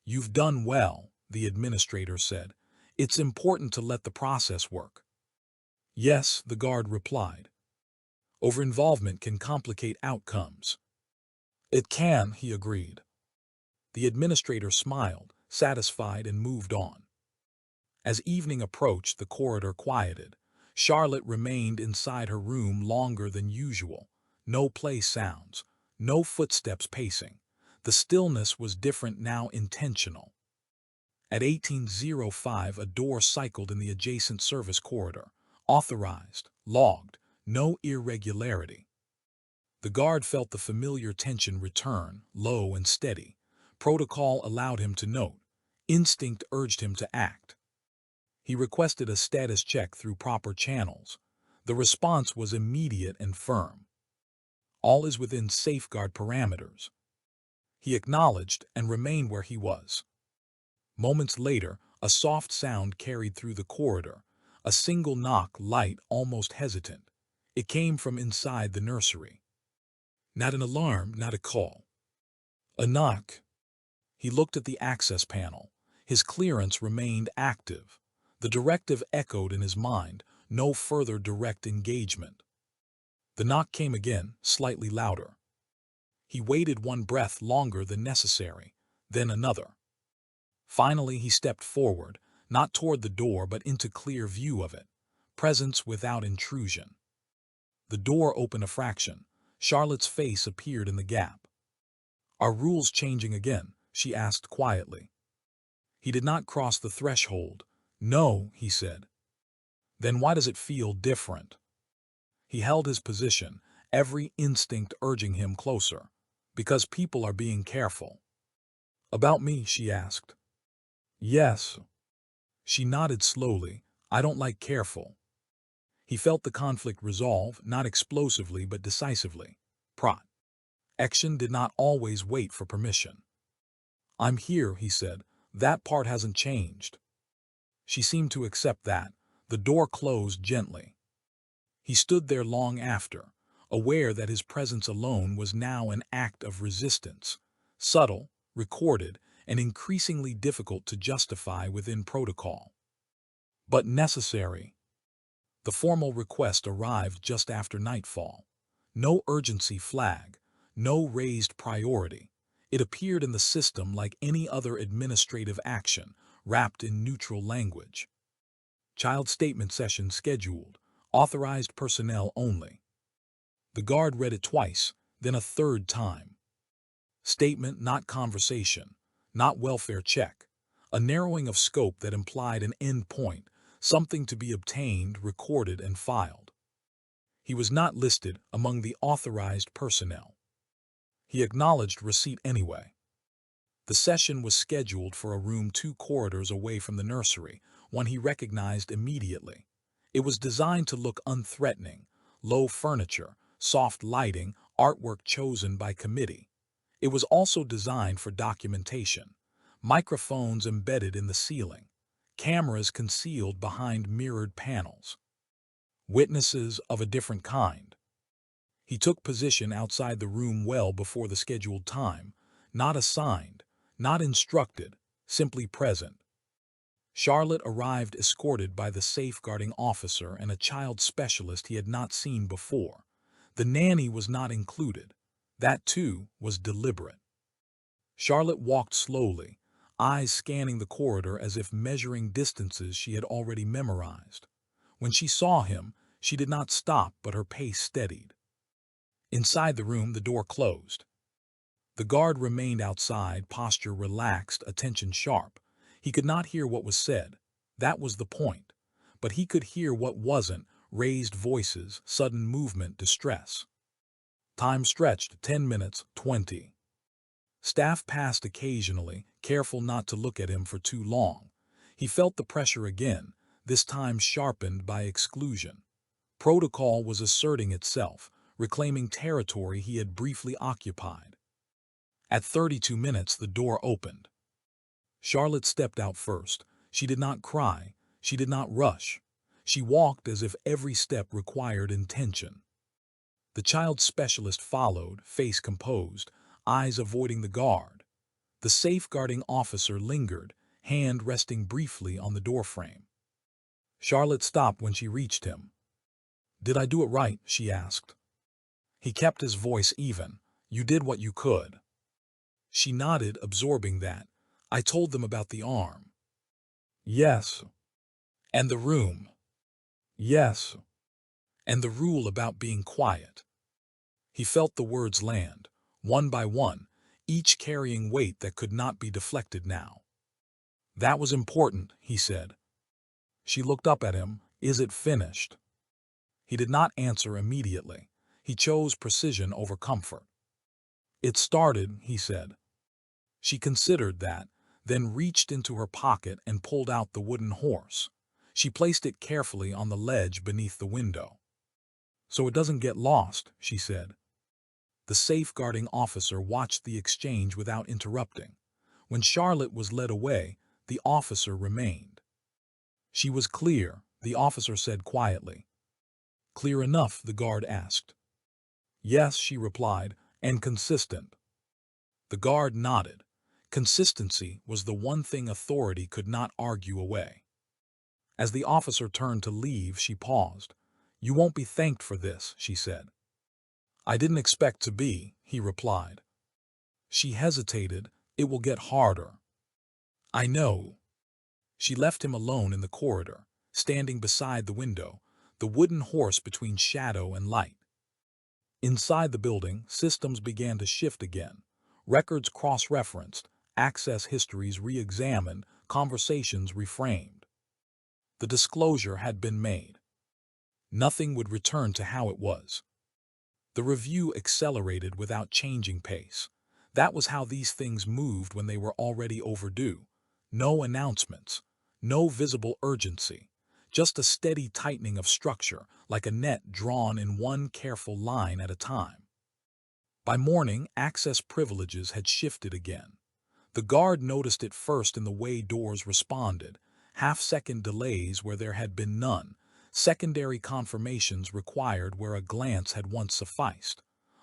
A: You've done well, the administrator said. It's important to let the process work. Yes, the guard replied. Over-involvement can complicate outcomes. It can, he agreed. The administrator smiled, satisfied, and moved on. As evening approached, the corridor quieted. Charlotte remained inside her room longer than usual. No play sounds, no footsteps pacing. The stillness was different now, intentional. At 18:05, a door cycled in the adjacent service corridor. Authorized, logged, no irregularity. The guard felt the familiar tension return, low and steady. Protocol allowed him to note. Instinct urged him to act. He requested a status check through proper channels. The response was immediate and firm. All is within safeguard parameters. He acknowledged and remained where he was. Moments later, a soft sound carried through the corridor. A single knock, light, almost hesitant. It came from inside the nursery. Not an alarm, not a call. A knock. He looked at the access panel. His clearance remained active. The directive echoed in his mind, no further direct engagement. The knock came again, slightly louder. He waited one breath longer than necessary, then another. Finally, he stepped forward, not toward the door but into clear view of it. Presence without intrusion. The door opened a fraction. Charlotte's face appeared in the gap. Are rules changing again? She asked quietly. He did not cross the threshold. No, he said. Then why does it feel different? He held his position, every instinct urging him closer. Because people are being careful. About me, she asked. Yes. She nodded slowly. I don't like careful. He felt the conflict resolve, not explosively but decisively. Prot. Action did not always wait for permission. I'm here, he said. That part hasn't changed. She seemed to accept that. The door closed gently. He stood there long after, aware that his presence alone was now an act of resistance, subtle, recorded, and increasingly difficult to justify within protocol. But necessary. The formal request arrived just after nightfall. No urgency flag, no raised priority. It appeared in the system like any other administrative action, wrapped in neutral language. Child statement session scheduled. Authorized personnel only. The guard read it twice, then a third time. Statement, not conversation, not welfare check. A narrowing of scope that implied an end point, something to be obtained, recorded, and filed. He was not listed among the authorized personnel. He acknowledged receipt anyway. The session was scheduled for a room 2 corridors away from the nursery, one he recognized immediately. It was designed to look unthreatening, low furniture, soft lighting, artwork chosen by committee. It was also designed for documentation. Microphones embedded in the ceiling. Cameras concealed behind mirrored panels. Witnesses of a different kind. He took position outside the room well before the scheduled time, not assigned, not instructed, simply present. Charlotte arrived escorted by the safeguarding officer and a child specialist he had not seen before. The nanny was not included. That, too, was deliberate. Charlotte walked slowly, eyes scanning the corridor as if measuring distances she had already memorized. When she saw him, she did not stop, but her pace steadied. Inside the room, the door closed. The guard remained outside, posture relaxed, attention sharp. He could not hear what was said. That was the point. But he could hear what wasn't: raised voices, sudden movement, distress. Time stretched, 10 minutes, 20. Staff passed occasionally, careful not to look at him for too long. He felt the pressure again, this time sharpened by exclusion. Protocol was asserting itself, reclaiming territory he had briefly occupied. At 32 minutes, the door opened. Charlotte stepped out first. She did not cry. She did not rush. She walked as if every step required intention. The child specialist followed, face composed, eyes avoiding the guard. The safeguarding officer lingered, hand resting briefly on the doorframe. Charlotte stopped when she reached him. "Did I do it right?" she asked. He kept his voice even. "You did what you could." She nodded, absorbing that. "I told them about the arm." "Yes." "And the room." "Yes." "And the rule about being quiet." He felt the words land, one by one, each carrying weight that could not be deflected now. "That was important," he said. She looked up at him. "Is it finished?" He did not answer immediately. He chose precision over comfort. "It started," he said. She considered that, then reached into her pocket and pulled out the wooden horse. She placed it carefully on the ledge beneath the window. "So it doesn't get lost," she said. The safeguarding officer watched the exchange without interrupting. When Charlotte was led away, the officer remained. "She was clear," the officer said quietly. "Clear enough?" the guard asked. "Yes," she replied, "and consistent." The guard nodded. Consistency was the one thing authority could not argue away. As the officer turned to leave, she paused. "You won't be thanked for this," she said. "I didn't expect to be," he replied. She hesitated. "It will get harder." "I know." She left him alone in the corridor, standing beside the window, the wooden horse between shadow and light. Inside the building, systems began to shift again. Records cross-referenced, access histories re-examined, conversations reframed. The disclosure had been made. Nothing would return to how it was. The review accelerated without changing pace. That was how these things moved when they were already overdue. No announcements, no visible urgency, just a steady tightening of structure, like a net drawn in one careful line at a time. By morning, access privileges had shifted again. The guard noticed it first in the way doors responded, half-second delays where there had been none, secondary confirmations required where a glance had once sufficed.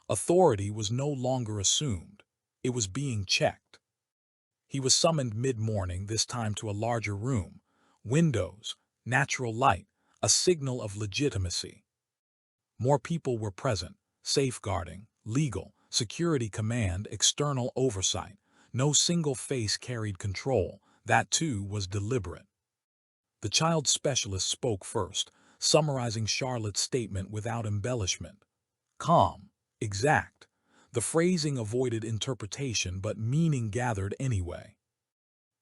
A: Authority was no longer assumed. It was being checked. He was summoned mid-morning, this time to a larger room. Windows, natural light, a signal of legitimacy. More people were present, safeguarding, legal, security command, external oversight. No single face carried control. That too was deliberate. The child specialist spoke first, summarizing Charlotte's statement without embellishment. Calm, exact. The phrasing avoided interpretation, but meaning gathered anyway.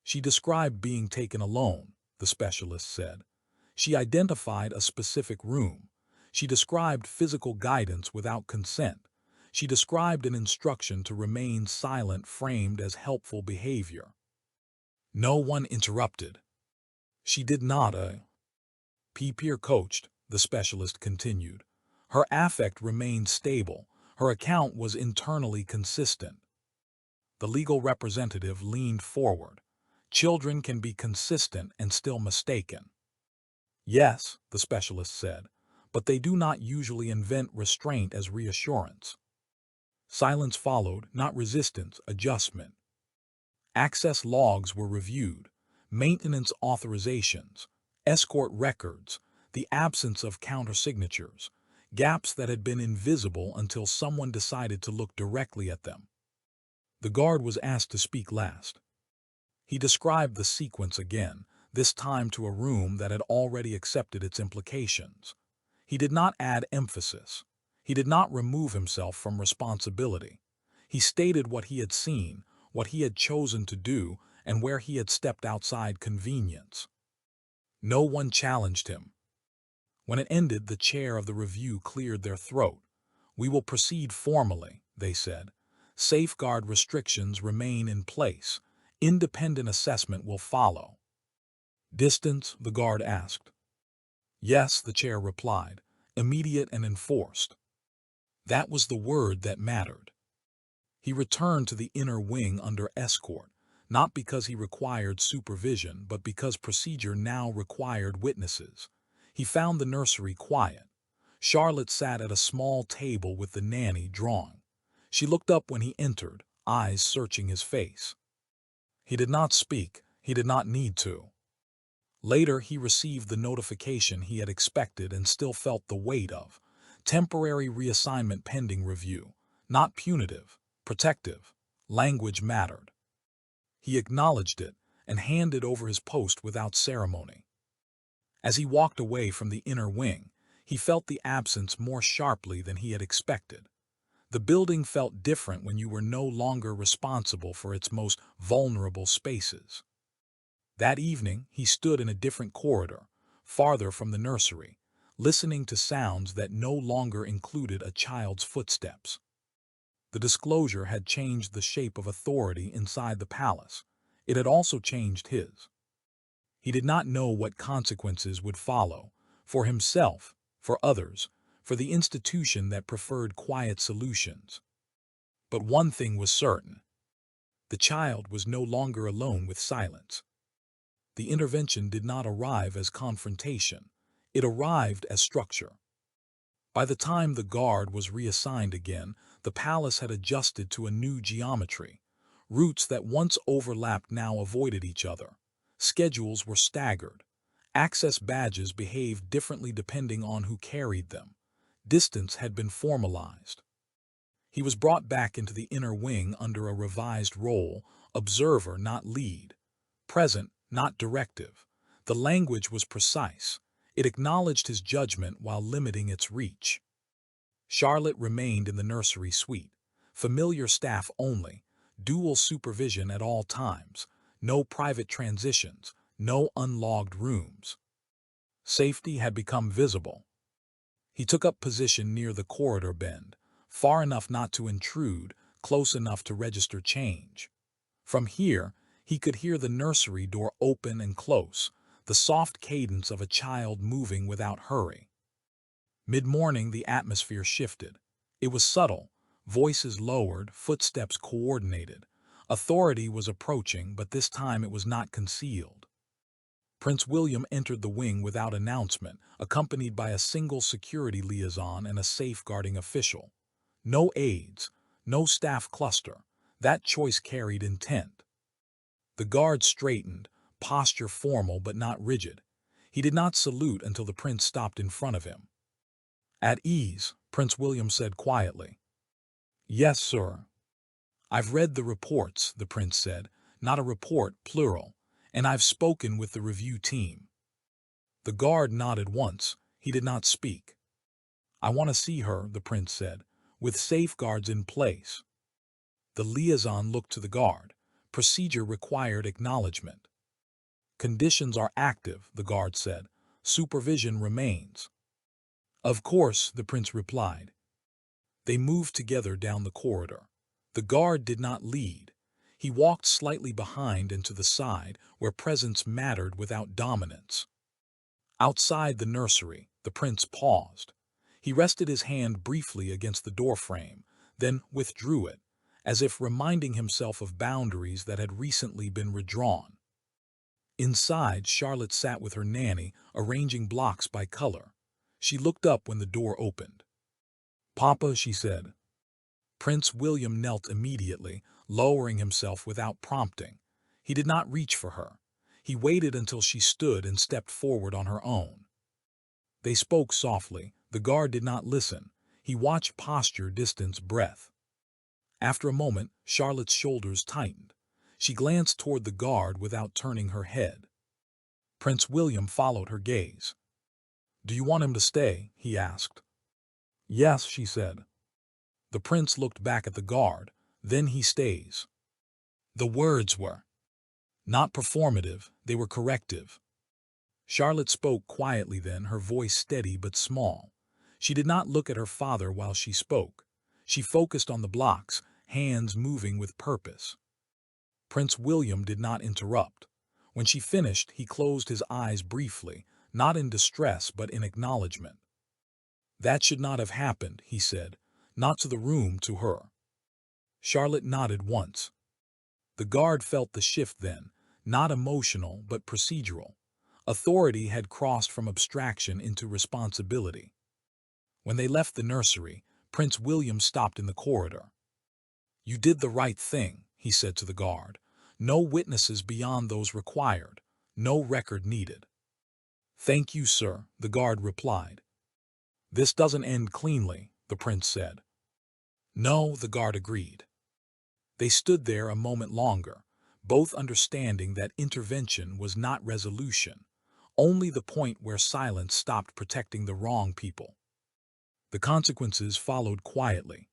A: She described being taken alone, the specialist said. She identified a specific room. She described physical guidance without consent. She described an instruction to remain silent framed as helpful behavior. No one interrupted. She did not, peer coached, the specialist continued. Her affect remained stable. Her account was internally consistent. The legal representative leaned forward. Children can be consistent and still mistaken. Yes, the specialist said, but they do not usually invent restraint as reassurance. Silence followed, not resistance, adjustment. Access logs were reviewed, maintenance authorizations, escort records, the absence of countersignatures, gaps that had been invisible until someone decided to look directly at them. The guard was asked to speak last. He described the sequence again, this time to a room that had already accepted its implications. He did not add emphasis. He did not remove himself from responsibility. He stated what he had seen, what he had chosen to do, and where he had stepped outside convenience. No one challenged him. When it ended, the chair of the review cleared their throat. "We will proceed formally," they said. "Safeguard restrictions remain in place. Independent assessment will follow." "Distance?" the guard asked. "Yes," the chair replied. "Immediate and enforced." That was the word that mattered. He returned to the inner wing under escort, not because he required supervision, but because procedure now required witnesses. He found the nursery quiet. Charlotte sat at a small table with the nanny drawing. She looked up when he entered, eyes searching his face. He did not speak. He did not need to. Later, he received the notification he had expected and still felt the weight of. Temporary reassignment pending review. Not punitive, protective. Language mattered. He acknowledged it and handed over his post without ceremony. As he walked away from the inner wing, he felt the absence more sharply than he had expected. The building felt different when you were no longer responsible for its most vulnerable spaces. That evening, he stood in a different corridor, farther from the nursery, listening to sounds that no longer included a child's footsteps. The disclosure had changed the shape of authority inside the palace. It had also changed his. He did not know what consequences would follow, for himself, for others, for the institution that preferred quiet solutions. But one thing was certain. The child was no longer alone with silence. The intervention did not arrive as confrontation. It arrived as structure. By the time the guard was reassigned again, the palace had adjusted to a new geometry. Routes that once overlapped now avoided each other. Schedules were staggered. Access badges behaved differently depending on who carried them. Distance had been formalized. He was brought back into the inner wing under a revised role, observer, not lead. Present, not directive. The language was precise. It acknowledged his judgment while limiting its reach. Charlotte remained in the nursery suite. Familiar staff only. Dual supervision at all times. No private transitions. No unlogged rooms. Safety had become visible. He took up position near the corridor bend, far enough not to intrude, close enough to register change. From here, he could hear the nursery door open and close, the soft cadence of a child moving without hurry. Mid-morning, the atmosphere shifted. It was subtle, voices lowered, footsteps coordinated. Authority was approaching, but this time it was not concealed. Prince William entered the wing without announcement, accompanied by a single security liaison and a safeguarding official. No aides, no staff cluster. That choice carried intent. The guard straightened, posture formal but not rigid. He did not salute until the prince stopped in front of him. "At ease," Prince William said quietly. "Yes, sir." "I've read the reports," the prince said. "Not a report, plural. And I've spoken with the review team." The guard nodded once. He did not speak. "I want to see her," the prince said, "with safeguards in place." The liaison looked to the guard. Procedure required acknowledgement. "Conditions are active," the guard said. "Supervision remains." "Of course," the prince replied. They moved together down the corridor. The guard did not lead. He walked slightly behind and to the side, where presence mattered without dominance. Outside the nursery, the prince paused. He rested his hand briefly against the doorframe, then withdrew it, as if reminding himself of boundaries that had recently been redrawn. Inside, Charlotte sat with her nanny, arranging blocks by color. She looked up when the door opened. "Papa," she said. Prince William knelt immediately, lowering himself without prompting. He did not reach for her. He waited until she stood and stepped forward on her own. They spoke softly. The guard did not listen. He watched posture, distance, breath. After a moment, Charlotte's shoulders tightened. She glanced toward the guard without turning her head. Prince William followed her gaze. "Do you want him to stay?" he asked. "Yes," she said. The prince looked back at the guard. Then he stays. The words were not performative, they were corrective. Charlotte spoke quietly then, her voice steady but small. She did not look at her father while she spoke. She focused on the blocks, hands moving with purpose. Prince William did not interrupt. When she finished, he closed his eyes briefly, not in distress but in acknowledgement. That should not have happened, he said, not to the room, to her. Charlotte nodded once. The guard felt the shift then, not emotional but procedural. Authority had crossed from abstraction into responsibility. When they left the nursery, Prince William stopped in the corridor. "You did the right thing," he said to the guard. "No witnesses beyond those required. No record needed." "Thank you, sir," the guard replied. "This doesn't end cleanly," the prince said. "No," the guard agreed. They stood there a moment longer, both understanding that intervention was not resolution, only the point where silence stopped protecting the wrong people. The consequences followed quietly.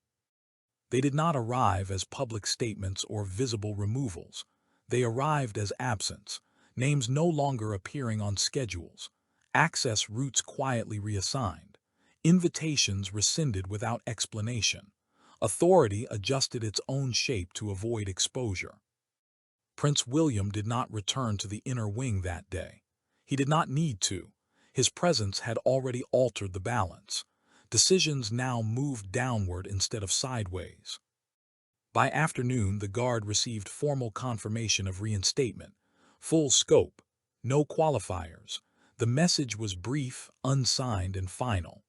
A: They did not arrive as public statements or visible removals. They arrived as absence, names no longer appearing on schedules, access routes quietly reassigned, invitations rescinded without explanation. Authority adjusted its own shape to avoid exposure. Prince William did not return to the inner wing that day. He did not need to. His presence had already altered the balance. Decisions now moved downward instead of sideways. By afternoon, the guard received formal confirmation of reinstatement. Full scope, no qualifiers. The message was brief, unsigned, and final.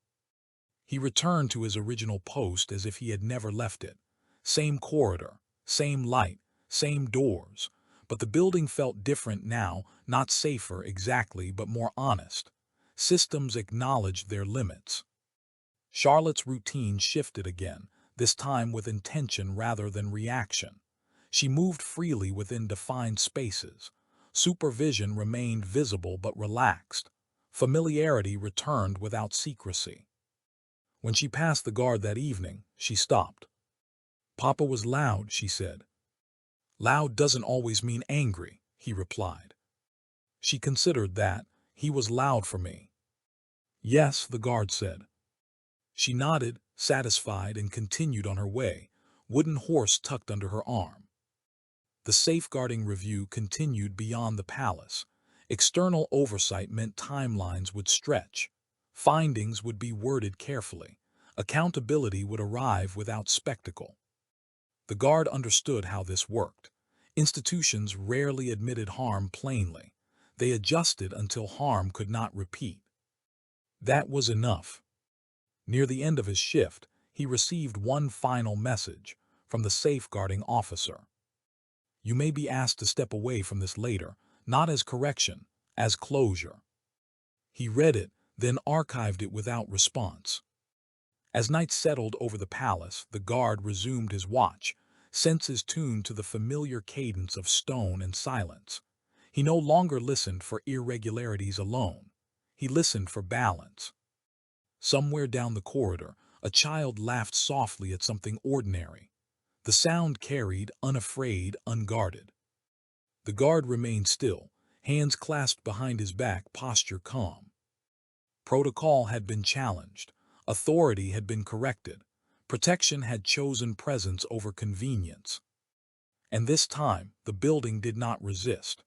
A: He returned to his original post as if he had never left it. Same corridor, same light, same doors. But the building felt different now, not safer exactly, but more honest. Systems acknowledged their limits. Charlotte's routine shifted again, this time with intention rather than reaction. She moved freely within defined spaces. Supervision remained visible but relaxed. Familiarity returned without secrecy. When she passed the guard that evening, she stopped. "Papa was loud," she said. "Loud doesn't always mean angry," he replied. She considered that. "He was loud for me." "Yes," the guard said. She nodded, satisfied, and continued on her way, wooden horse tucked under her arm. The safeguarding review continued beyond the palace. External oversight meant timelines would stretch. Findings would be worded carefully. Accountability would arrive without spectacle. The guard understood how this worked. Institutions rarely admitted harm plainly. They adjusted until harm could not repeat. That was enough. Near the end of his shift, he received one final message from the safeguarding officer. "You may be asked to step away from this later, not as correction, as closure." He read it, then archived it without response. As night settled over the palace, the guard resumed his watch, senses tuned to the familiar cadence of stone and silence. He no longer listened for irregularities alone. He listened for balance. Somewhere down the corridor, a child laughed softly at something ordinary. The sound carried, unafraid, unguarded. The guard remained still, hands clasped behind his back, posture calm. Protocol had been challenged. Authority had been corrected. Protection had chosen presence over convenience. And this time, the building did not resist.